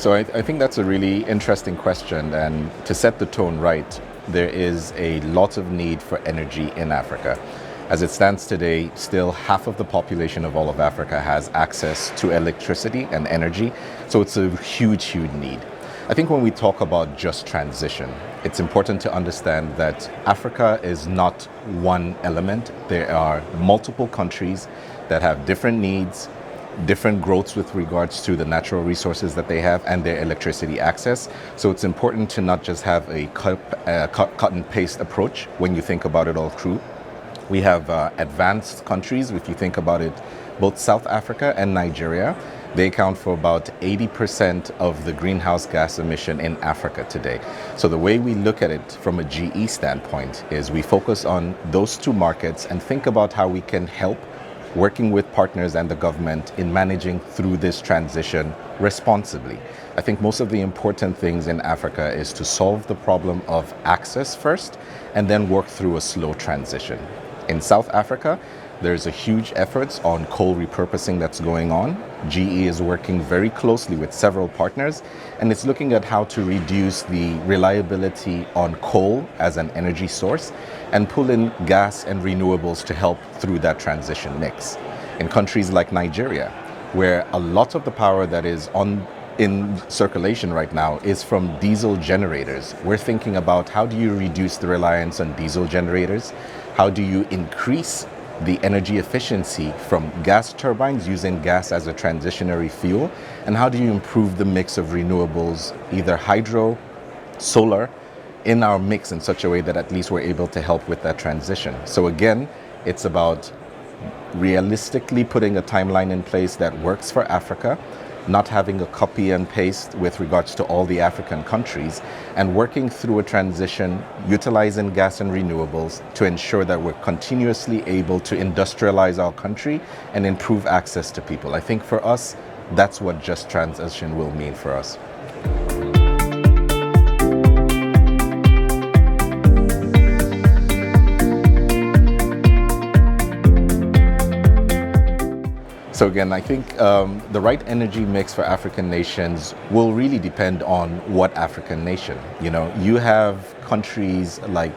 So I think that's a really interesting question, and to set the tone right, there is a lot of need for energy in Africa. As it stands today, still half of the population of all of Africa has access to electricity and energy, so it's a huge, huge need. I think when we talk about just transition, it's important to understand that Africa is not one element. There are multiple countries that have different needs, different growths with regards to the natural resources that they have and their electricity access. So it's important to not just have a cut and paste approach when you think about it all through. We have advanced countries, if you think about it, both South Africa and Nigeria. They account for about 80% of the greenhouse gas emission in Africa today. So the way we look at it from a GE standpoint is we focus on those two markets and think about how we can help working with partners and the government in managing through this transition responsibly. I think most of the important things in Africa is to solve the problem of access first and then work through a slow transition. In South Africa, there's a huge efforts on coal repurposing that's going on. GE is working very closely with several partners, and it's looking at how to reduce the reliability on coal as an energy source and pull in gas and renewables to help through that transition mix. In countries like Nigeria, where a lot of the power that is in circulation right now is from diesel generators, we're thinking about how do you reduce the reliance on diesel generators? How do you increase the energy efficiency from gas turbines using gas as a transitionary fuel? And how do you improve the mix of renewables, either hydro, solar, in our mix in such a way that at least we're able to help with that transition? So again, it's about realistically putting a timeline in place that works for Africa, not having a copy and paste with regards to all the African countries, and working through a transition, utilizing gas and renewables to ensure that we're continuously able to industrialize our country and improve access to people. I think for us, that's what just transition will mean for us. So again, I think the right energy mix for African nations will really depend on what African nation. You know, you have countries like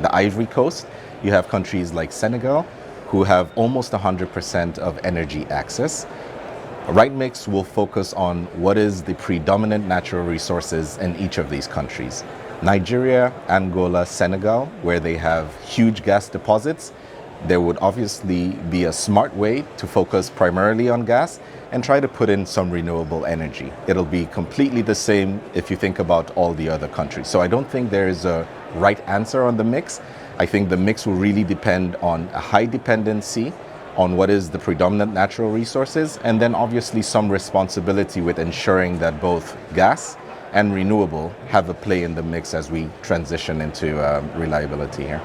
the Ivory Coast, you have countries like Senegal, who have almost 100% of energy access. A right mix will focus on what is the predominant natural resources in each of these countries. Nigeria, Angola, Senegal, where they have huge gas deposits, there would obviously be a smart way to focus primarily on gas and try to put in some renewable energy. It'll be completely the same if you think about all the other countries. So I don't think there is a right answer on the mix. I think the mix will really depend on a high dependency on what is the predominant natural resources, and then obviously some responsibility with ensuring that both gas and renewable have a play in the mix as we transition into reliability here.